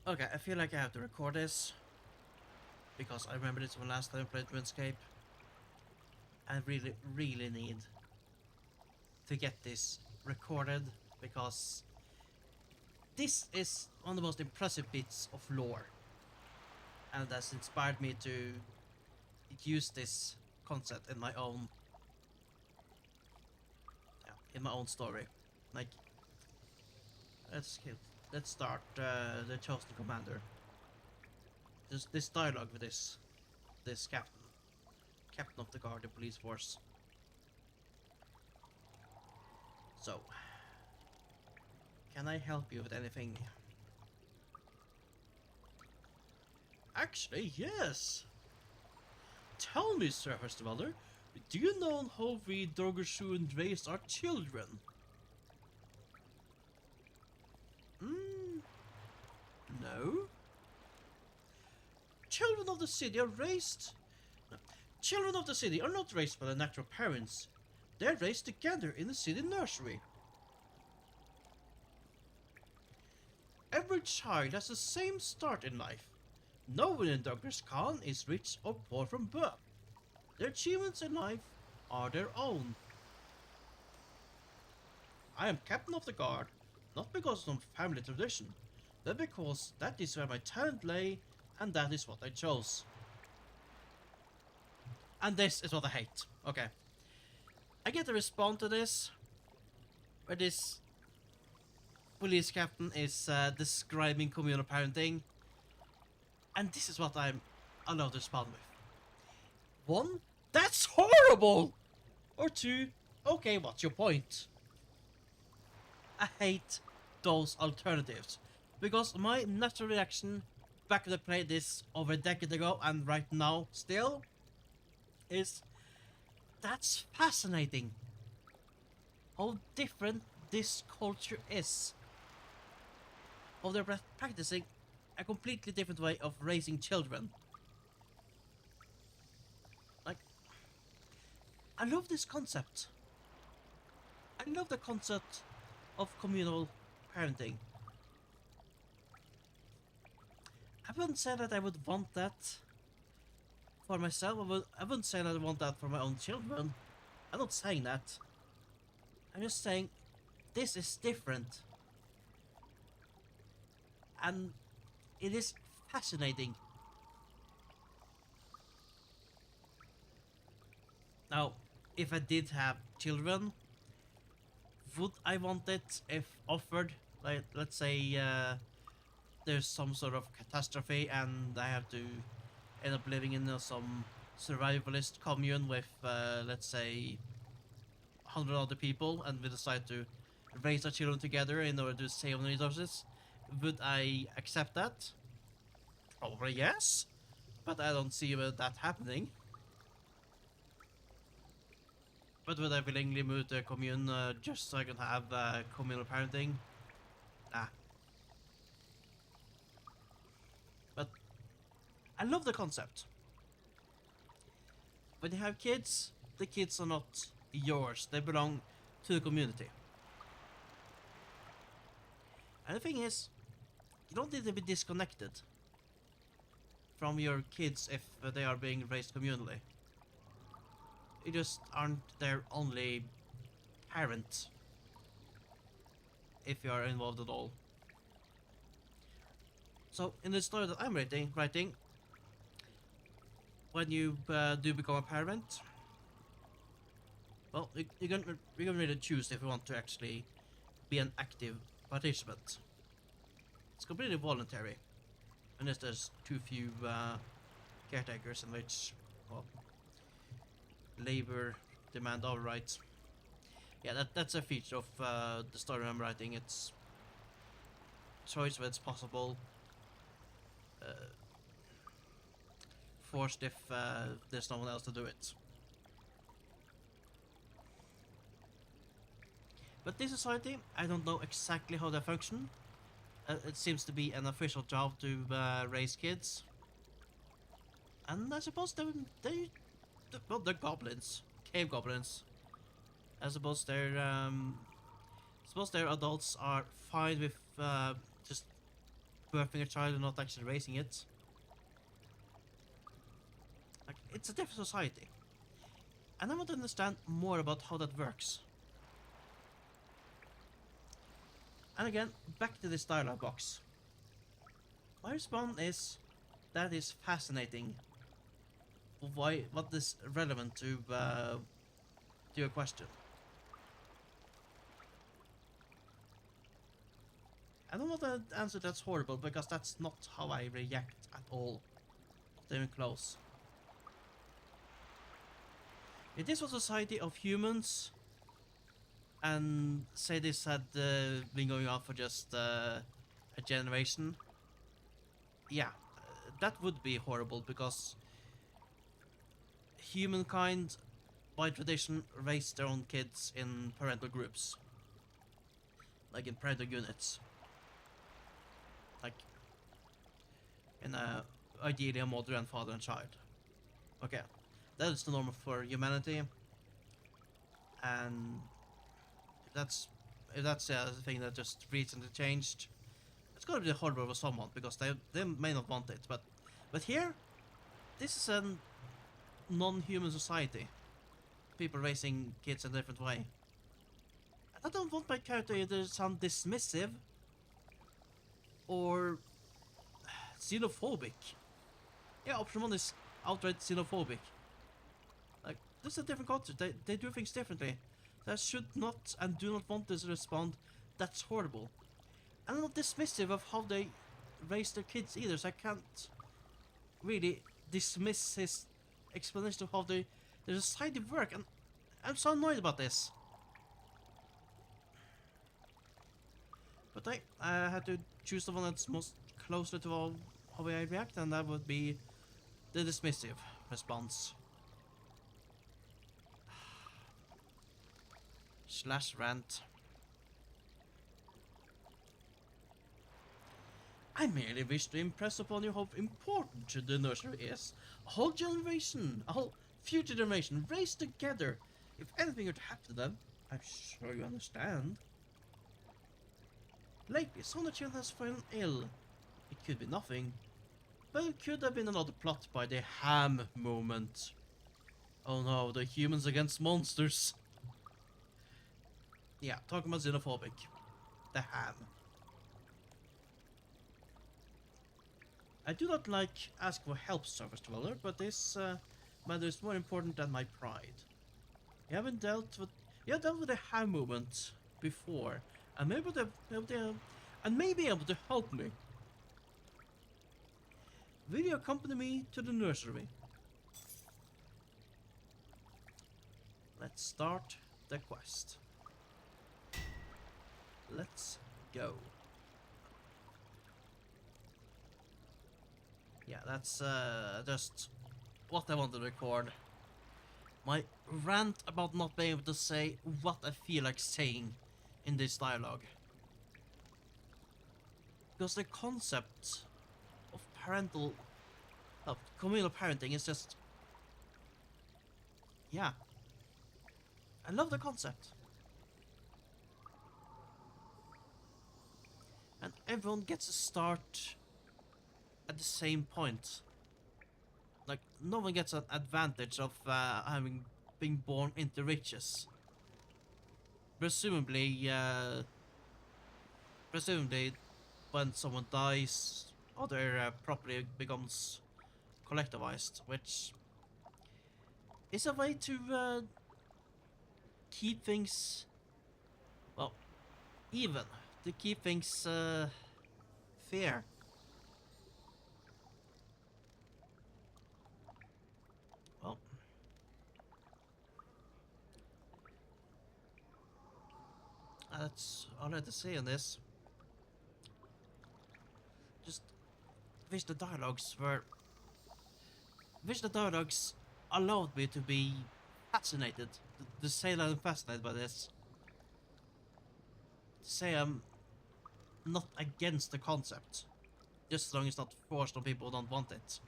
Okay, I feel like I have to record this because I remember this from last time I played Runescape. I really need to get this recorded because this is one of the most impressive bits of lore, and that's inspired me to use this concept in my own, story. Like, let's let's start the chosen commander. This dialogue with this captain of the guard, the police force. So, can I help you with anything? Actually, yes. Tell me, Sir Festivaler, do you know how we Dogresh-Kaan raised our children? Hmm, no. Children of the city are raised... No. Children of the city are not raised by their natural parents. They're raised together in the city nursery. Every child has the same start in life. No one in Dogresh-Kaan is rich or poor from birth. Their achievements in life are their own. I am captain of the guard, not because of some family tradition, but because that is where my talent lay, and that is what I chose. And this is what I hate. Okay. I get to respond to this, where this police captain is describing communal parenting, and this is what I'm allowed to respond with. 1. That's horrible! Or 2. Okay, what's your point? I hate those alternatives, because my natural reaction back when I played this over a decade ago and right now still is that's fascinating. How different this culture is. How they're practicing a completely different way of raising children. Like, I love this concept. I love the concept of communal parenting. I wouldn't say that I would want that for myself. I wouldn't say that I want that for my own children. I'm not saying that. I'm just saying this is different. And it is fascinating. Now, if I did have children, would I want it if offered? Like, let's say there's some sort of catastrophe and I have to end up living in some survivalist commune with, let's say, 100 other people, and we decide to raise our children together in order to save on resources. Would I accept that? Probably yes, but I don't see that happening. But would I willingly move to a commune just so I can have communal parenting? Nah. But I love the concept. When you have kids, the kids are not yours. They belong to the community. And the thing is, you don't need to be disconnected from your kids if they are being raised communally. You just aren't their only parent if you are involved at all. So, in the story that I'm writing, when you do become a parent, well, you're gonna really choose if you want to actually be an active participant. It's completely voluntary, unless there's too few caretakers in which, well, labor demand our rights. Yeah, that's a feature of the story I'm writing. It's choice when it's possible, forced if there's no one else to do it. But this society, I don't know exactly how they function. It seems to be an official job to raise kids. And I suppose well, they're goblins. Cave goblins. I suppose their adults are fine with just birthing a child and not actually raising it. Like, it's a different society. And I want to understand more about how that works. And again, back to this dialogue box. My response is, that is fascinating. What is relevant to your question? I don't want to answer that's horrible, because that's not how I react at all. Not even close. If this was a society of humans, and say this had been going on for just a generation, yeah, that would be horrible, because humankind, by tradition, raise their own kids in parental groups. Like in parental units. Like, in ideally a mother and father and child. Okay, that is the norm for humanity. And if that's a thing that just recently changed, it's gonna be horrible for someone, because they may not want it. But here, this is a non-human society. People raising kids in a different way. I don't want my character either sound dismissive or xenophobic. Yeah, option 1 is outright xenophobic. Like, this is a different culture. They do things differently. I should not and do not want this to respond. That's horrible. I'm not dismissive of how they raise their kids either, so I can't really dismiss his explanation of how their society work. And I'm so annoyed about this. But I had to choose the one that's most closely to how I react, and that would be the dismissive response. / rant. I merely wish to impress upon you how important the nursery is. A whole generation, a whole future generation raised together. If anything were to happen to them, I'm sure you understand. Lately, some of the children has fallen ill. It could be nothing, but it could have been another plot by the Ham movement. Oh no, the humans against monsters. Yeah, talking about xenophobic. The Ham. I do not like asking for help, Surface Dweller, but this matter is more important than my pride. You have dealt with the Ham movement before, and maybe may be able to help me. Will you accompany me to the nursery? Let's start the quest. Let's go. Yeah, that's just what I want to record. My rant about not being able to say what I feel like saying in this dialogue. Because the concept of communal parenting is just... yeah. I love the concept. And everyone gets a start at the same point. Like, no one gets an advantage of having been born into riches. Presumably, when someone dies, other property becomes collectivized, which is a way to keep things, well, even, to keep things fair. Well, that's all I have to say on this. Just wish the dialogues allowed me to be fascinated, to say that I'm fascinated by this. To say I'm not against the concept, just as long as it's not forced on people who don't want it.